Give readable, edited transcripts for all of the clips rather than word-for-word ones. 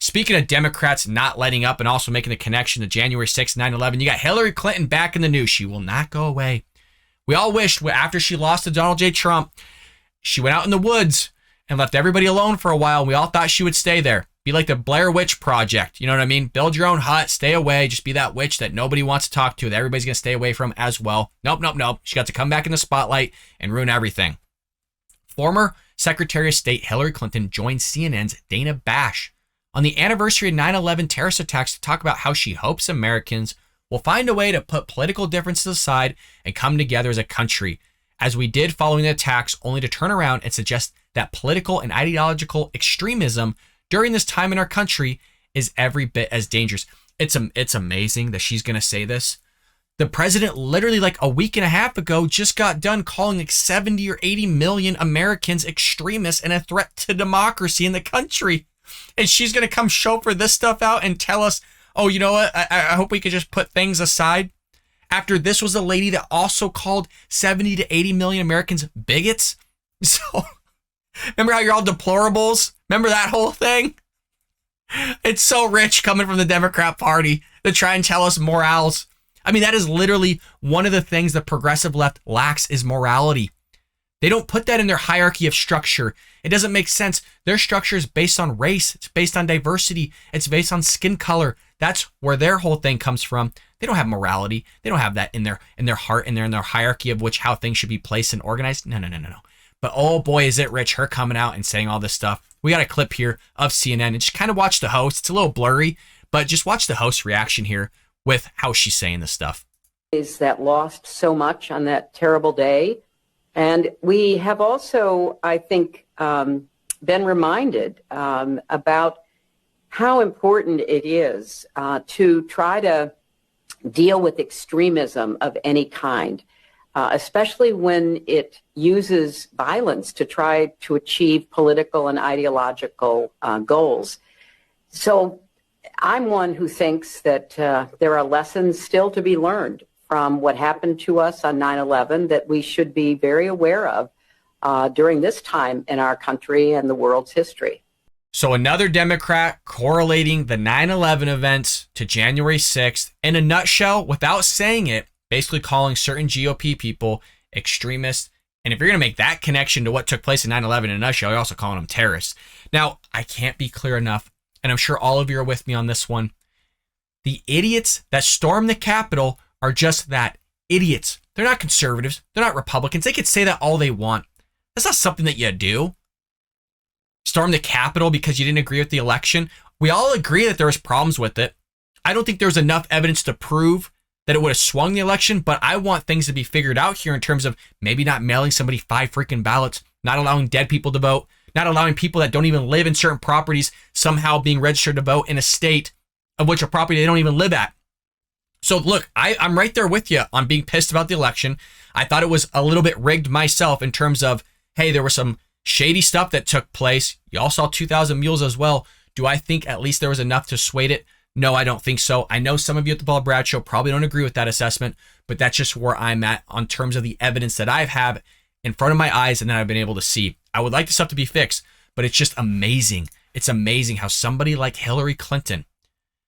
Speaking of Democrats not letting up and also making a connection to January 6th, 9/11, you got Hillary Clinton back in the news. She will not go away. We all wished after she lost to Donald J. Trump, she went out in the woods and left everybody alone for a while. We all thought she would stay there. Be like the Blair Witch Project. You know what I mean? Build your own hut, stay away, just be that witch that nobody wants to talk to, that everybody's going to stay away from as well. Nope. She got to come back in the spotlight and ruin everything. Former Secretary of State Hillary Clinton joined CNN's Dana Bash on the anniversary of 9/11 terrorist attacks to talk about how she hopes Americans will find a way to put political differences aside and come together as a country, as we did following the attacks, only to turn around and suggest that political and ideological extremism during this time in our country is every bit as dangerous. It's amazing that she's going to say this. The president literally like a week and a half ago just got done calling like 70 or 80 million Americans extremists and a threat to democracy in the country. And she's going to come chauffeur this stuff out and tell us, oh, you know what? I hope we could just put things aside. After this was a lady that also called 70 to 80 million Americans bigots. So remember how you're all deplorables? Remember that whole thing? It's so rich coming from the Democrat Party to try and tell us morals. I mean, that is literally one of the things the progressive left lacks is morality. They don't put that in their hierarchy of structure. It doesn't make sense. Their structure is based on race. It's based on diversity. It's based on skin color. That's where their whole thing comes from. They don't have morality. They don't have that in their heart and in their hierarchy of which how things should be placed and organized. No. But oh boy, is it rich, her coming out and saying all this stuff. We got a clip here of CNN and just kind of watch the host. It's a little blurry, but just watch the host's reaction here with how she's saying this stuff. Is that lost so much on that terrible day. And we have also, I think, been reminded about how important it is to try to deal with extremism of any kind, especially when it uses violence to try to achieve political and ideological goals. So I'm one who thinks that there are lessons still to be learned from what happened to us on 9/11 that we should be very aware of during this time in our country and the world's history. So another Democrat correlating the 9/11 events to January 6th in a nutshell without saying it, basically calling certain GOP people extremists. And if you're going to make that connection to what took place in 9/11 in a nutshell, you're also calling them terrorists. Now, I can't be clear enough, and I'm sure all of you are with me on this one. The idiots that stormed the Capitol are just that, idiots. They're not conservatives. They're not Republicans. They could say that all they want. That's not something that you do. Storm the Capitol because you didn't agree with the election. We all agree that there was problems with it. I don't think there was enough evidence to prove that it would have swung the election, but I want things to be figured out here in terms of maybe not mailing somebody 5 freaking ballots, not allowing dead people to vote, not allowing people that don't even live in certain properties somehow being registered to vote in a state of which a property they don't even live at. So look, I'm right there with you on being pissed about the election. I thought it was a little bit rigged myself in terms of, hey, there was some shady stuff that took place. Y'all saw 2,000 Mules as well. Do I think at least there was enough to sway it? No, I don't think so. I know some of you at the Paul Brad Show probably don't agree with that assessment, but that's just where I'm at on terms of the evidence that I have in front of my eyes and that I've been able to see. I would like this stuff to be fixed, but it's just amazing. It's amazing how somebody like Hillary Clinton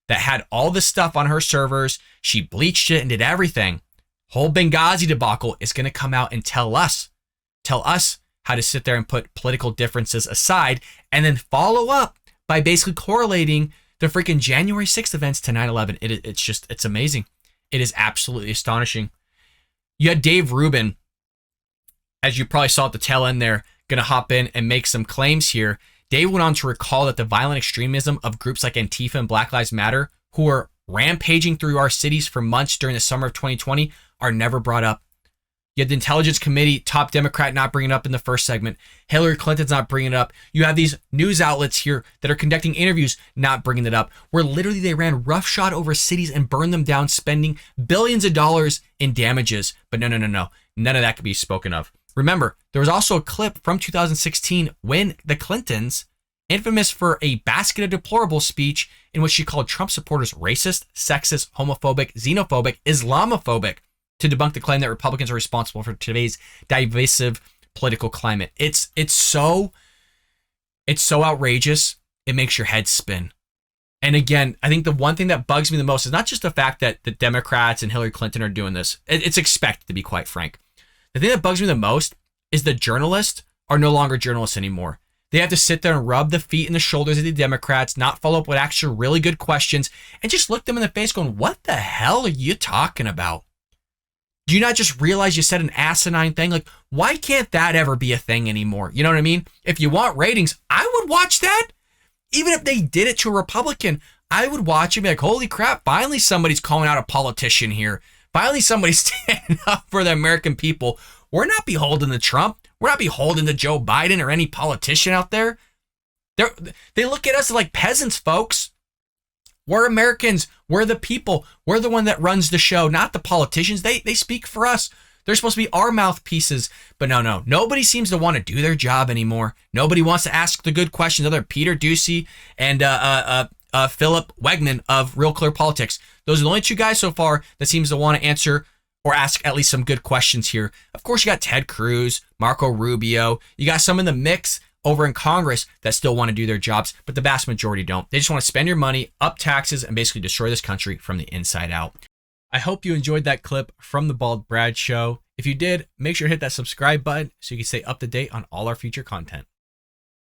that had all this stuff on her servers, she bleached it and did everything, whole Benghazi debacle is going to come out and tell us how to sit there and put political differences aside and then follow up by basically correlating the freaking January 6th events to 9/11. It's amazing. It is absolutely astonishing. You had Dave Rubin, as you probably saw at the tail end there, going to hop in and make some claims here. Dave went on to recall that the violent extremism of groups like Antifa and Black Lives Matter, who were rampaging through our cities for months during the summer of 2020, are never brought up. You had the Intelligence Committee, top Democrat, not bringing it up in the first segment. Hillary Clinton's not bringing it up. You have these news outlets here that are conducting interviews, not bringing it up, where literally they ran roughshod over cities and burned them down, spending billions of dollars in damages. But no. None of that could be spoken of. Remember, there was also a clip from 2016 when the Clintons, infamous for a basket of deplorable speech in which she called Trump supporters racist, sexist, homophobic, xenophobic, Islamophobic, to debunk the claim that Republicans are responsible for today's divisive political climate. It's so outrageous. It makes your head spin. And again, I think the one thing that bugs me the most is not just the fact that the Democrats and Hillary Clinton are doing this. It's expected, to be quite frank. The thing that bugs me the most is the journalists are no longer journalists anymore. They have to sit there and rub the feet and the shoulders of the Democrats, not follow up with actual really good questions, and just look them in the face going, what the hell are you talking about? Do you not just realize you said an asinine thing? Like, why can't that ever be a thing anymore? You know what I mean? If you want ratings, I would watch that. Even if they did it to a Republican, I would watch and be like, holy crap, finally somebody's calling out a politician here. Finally somebody's standing up for the American people. We're not beholden to Trump. We're not beholden to Joe Biden or any politician out there. They look at us like peasants, folks. We're Americans. We're the people. We're the one that runs the show, not the politicians. They speak for us. They're supposed to be our mouthpieces. But no. Nobody seems to want to do their job anymore. Nobody wants to ask the good questions. Other Peter Doocy and Philip Wegman of Real Clear Politics. Those are the only two guys so far that seems to want to answer or ask at least some good questions here. Of course, you got Ted Cruz, Marco Rubio. You got some in the mix over in Congress that still want to do their jobs, but the vast majority don't. They just want to spend your money, up taxes, and basically destroy this country from the inside out. I hope you enjoyed that clip from the Bald Brad Show. If you did, make sure to hit that subscribe button so you can stay up to date on all our future content.